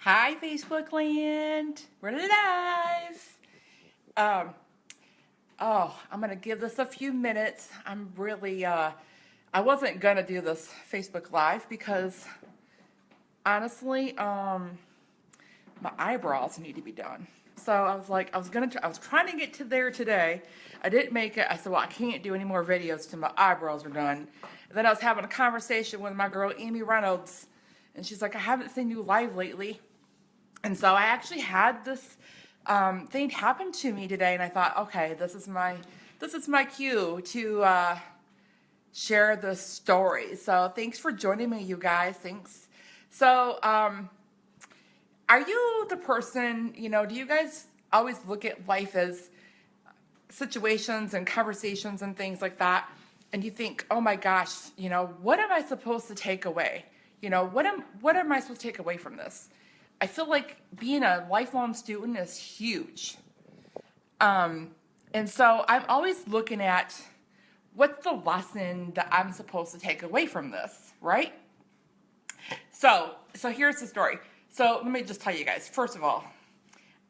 Hi, Facebook land. We're live. Um, I'm gonna give this a few minutes. I'm really, I wasn't gonna do this Facebook Live because honestly, my eyebrows need to be done. So I was like, I was trying to get to there today. I didn't make it. I said, well, I can't do any more videos till my eyebrows are done. And then I was having a conversation with my girl, Amy Reynolds, and she's like, I haven't seen you live lately. And so I actually had this thing happen to me today, and I thought, okay, this is my cue to share the story. So thanks for joining me, you guys. Thanks. So, are you the person, do you guys always look at life as situations and conversations and things like that, and you think, oh my gosh, what am I supposed to take away? What am I supposed to take away from this? I feel like being a lifelong student is huge. And so I'm always looking at what's the lesson that I'm supposed to take away from this, right? So here's the story. So let me just tell you guys, first of all,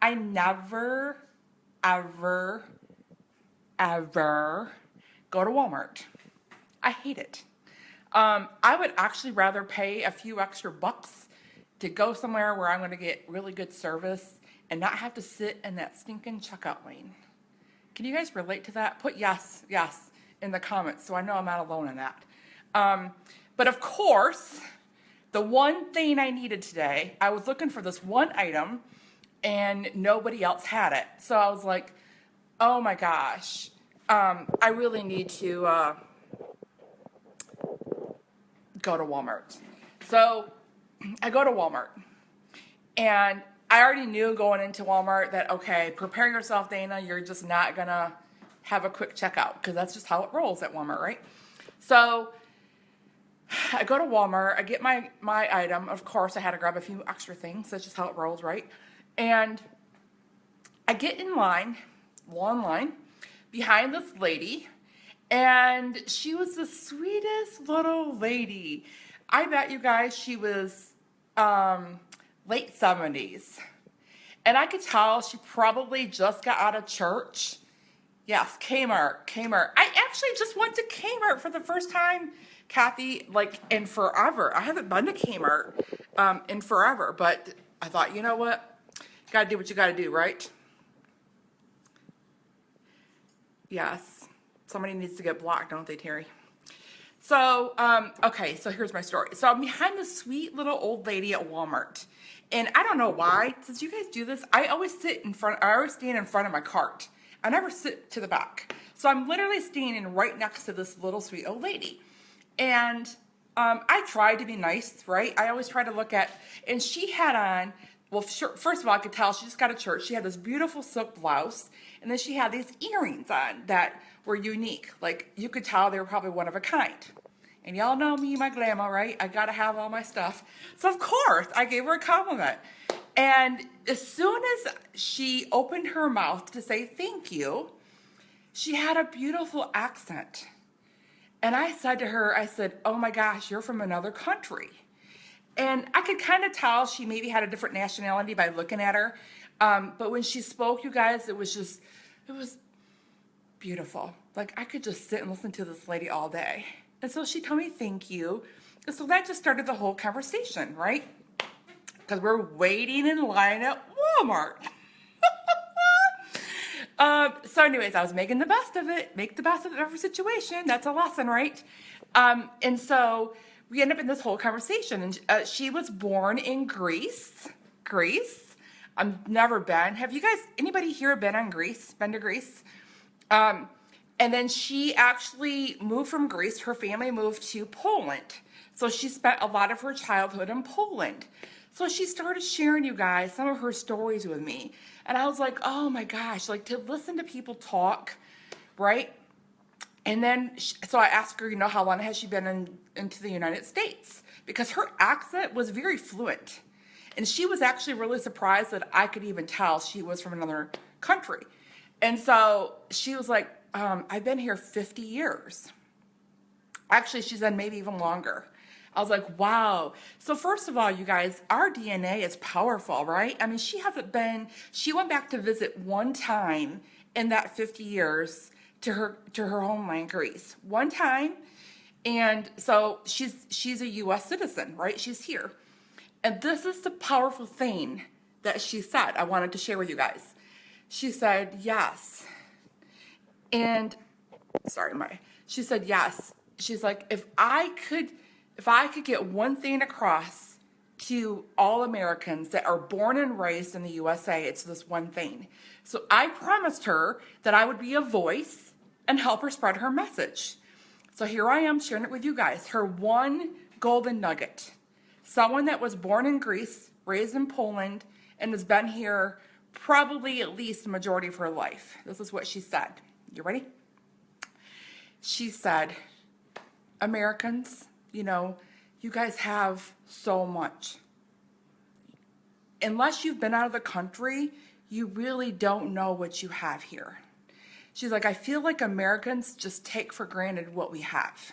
I never, ever, ever go to Walmart. I hate it. I would actually rather pay a few extra bucks to go somewhere where I'm going to get really good service and not have to sit in that stinking checkout lane. Can you guys relate to that? Put yes in the comments so I know I'm not alone in that. But of course, the one thing I needed today, I was looking for this one item and nobody else had it. So I was like, oh my gosh, I really need to go to Walmart. So I go to Walmart, and I already knew going into Walmart that, okay, prepare yourself, Dana, you're just not gonna have a quick checkout, because that's just how it rolls at Walmart, right? So I go to Walmart, I get my item. Of course, I had to grab a few extra things. That's just how it rolls, right? And I get in line, long line, behind this lady, and she was the sweetest little lady. I bet you guys she was late 70s. And I could tell she probably just got out of church. Yes, Kmart. I actually just went to Kmart for the first time, Kathy, like in forever. I haven't been to Kmart in forever, but I thought, you know what? You gotta do what you gotta do, right? Yes. Somebody needs to get blocked, don't they, Terry? So, okay, so here's my story. So I'm behind this sweet little old lady at Walmart. And I don't know why, since you guys do this, I always stand in front of my cart. I never sit to the back. So I'm literally standing right next to this little sweet old lady. And I tried to be nice, right? I always try to look at, and she had on, well, sure, first of all, I could tell she just got to church. She had this beautiful silk blouse, and then she had these earrings on that were unique. Like, you could tell they were probably one of a kind. And y'all know me, my glamour, right? I gotta have all my stuff. So of course, I gave her a compliment. And as soon as she opened her mouth to say thank you, she had a beautiful accent. And I said to her, I said, oh my gosh, you're from another country. And I could kind of tell she maybe had a different nationality by looking at her. But when she spoke, you guys, it was beautiful. Like, I could just sit and listen to this lady all day. And so she told me thank you. And so that just started the whole conversation, right? Because we're waiting in line at Walmart. So anyways, I was making the best of it. Make the best of every situation. That's a lesson, right? And so we end up in this whole conversation. And she was born in Greece. Greece. I've never been. Have you guys, anybody here been to Greece? And then she actually moved from Greece. Her family moved to Poland. So she spent a lot of her childhood in Poland. So she started sharing, you guys, some of her stories with me. And I was like, oh my gosh, like to listen to people talk, right? And then, so I asked her, how long has she been into the United States? Because her accent was very fluent. And she was actually really surprised that I could even tell she was from another country. And so she was like, I've been here 50 years. Actually, she said maybe even longer. I was like, wow. So first of all, you guys, our DNA is powerful, right? I mean, she went back to visit one time in that 50 years to her homeland, Greece. One time. And so she's a US citizen, right? She's here. And this is the powerful thing that she said I wanted to share with you guys. She said, yes. And she said, yes. She's like, if I could get one thing across to all Americans that are born and raised in the USA, it's this one thing. So I promised her that I would be a voice and help her spread her message. So here I am sharing it with you guys. Her one golden nugget. Someone that was born in Greece, raised in Poland, and has been here probably at least the majority of her life. This is what she said. You ready? She said, Americans, you guys have so much. Unless you've been out of the country, you really don't know what you have here. She's like, I feel like Americans just take for granted what we have.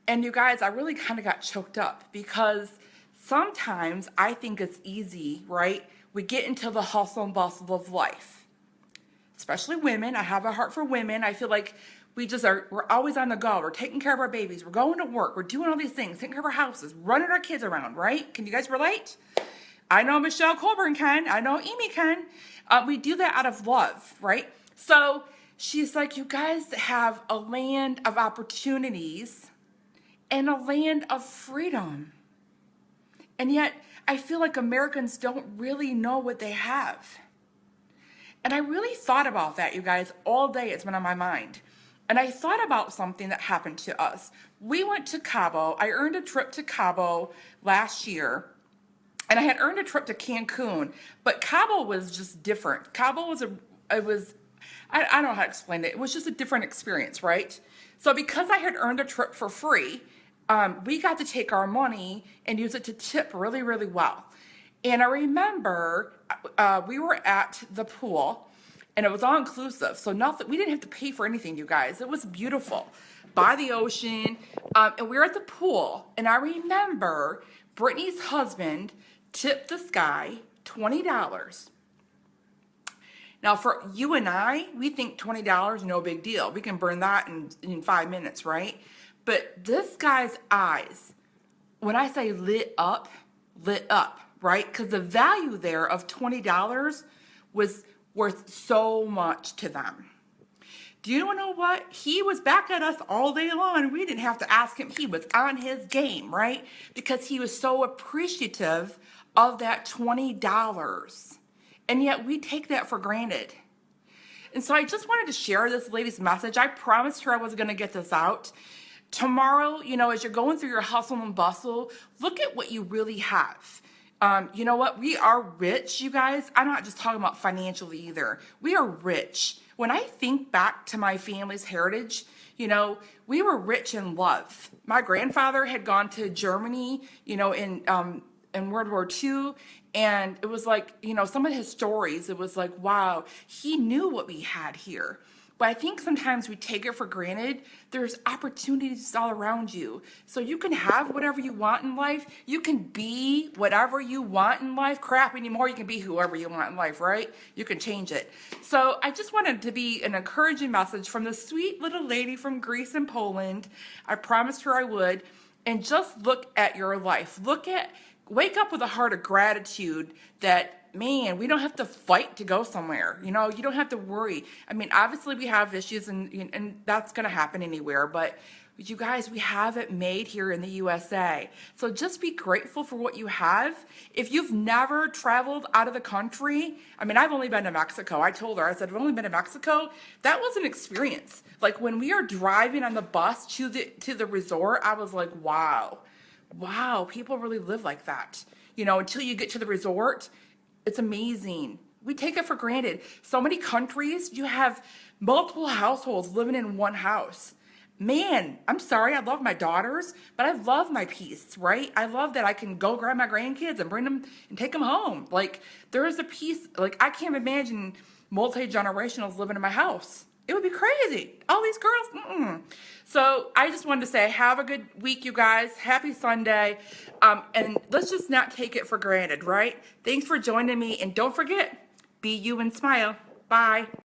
And you guys, I really kind of got choked up because sometimes I think it's easy, right? We get into the hustle and bustle of life, especially women. I have a heart for women. I feel like we're always on the go. We're taking care of our babies. We're going to work. We're doing all these things, taking care of our houses, running our kids around, right? Can you guys relate? I know Michelle Colburn can. I know Amy can. We do that out of love, right? So she's like, you guys have a land of opportunities and a land of freedom. And yet, I feel like Americans don't really know what they have. And I really thought about that, you guys, all day. It's been on my mind. And I thought about something that happened to us. We went to Cabo. I earned a trip to Cabo last year. And I had earned a trip to Cancun. But Cabo was just different. Cabo was I don't know how to explain it. It was just a different experience, right? So because I had earned a trip for free, we got to take our money and use it to tip really, really well. And I remember we were at the pool, and it was all inclusive. So we didn't have to pay for anything, you guys. It was beautiful, by the ocean. And we were at the pool, and I remember Brittany's husband tipped this guy $20. Now, for you and I, we think $20, no big deal. We can burn that in 5 minutes, right? But this guy's eyes, when I say lit up, right? Because the value there of $20 was worth so much to them. Do you know what? He was back at us all day long. We didn't have to ask him. He was on his game, right? Because he was so appreciative of that $20. And yet we take that for granted. And so I just wanted to share this lady's message. I promised her I was going to get this out. Tomorrow, as you're going through your hustle and bustle, look at what you really have. You know what? We are rich, you guys. I'm not just talking about financially either. We are rich. When I think back to my family's heritage, we were rich in love. My grandfather had gone to Germany, in World War II. And it was like, some of his stories, it was like, wow, he knew what we had here. But I think sometimes we take it for granted. There's opportunities all around you. So you can have whatever you want in life. You can be whatever you want in life. Crap anymore, you can be whoever you want in life, right? You can change it. So I just wanted to be an encouraging message from the sweet little lady from Greece and Poland. I promised her I would. And just look at your life. Wake up with a heart of gratitude that, man, we don't have to fight to go somewhere. You don't have to worry. I mean, obviously we have issues and that's going to happen anywhere, but you guys, we have it made here in the USA. So just be grateful for what you have. If you've never traveled out of the country, I mean, I've only been to Mexico. I told her, I said, I've only been to Mexico. That was an experience. Like when we are driving on the bus to the resort, I was like, wow, people really live like that. Until you get to the resort, it's amazing. We take it for granted. So many countries, you have multiple households living in one house. Man, I'm sorry, I love my daughters, but I love my peace, right? I love that I can go grab my grandkids and bring them and take them home. Like, there is a peace, like, I can't imagine multi-generationals living in my house. It would be crazy. All these girls. Mm-mm. So I just wanted to say, have a good week, you guys. Happy Sunday. And let's just not take it for granted, right? Thanks for joining me. And don't forget, be you and smile. Bye.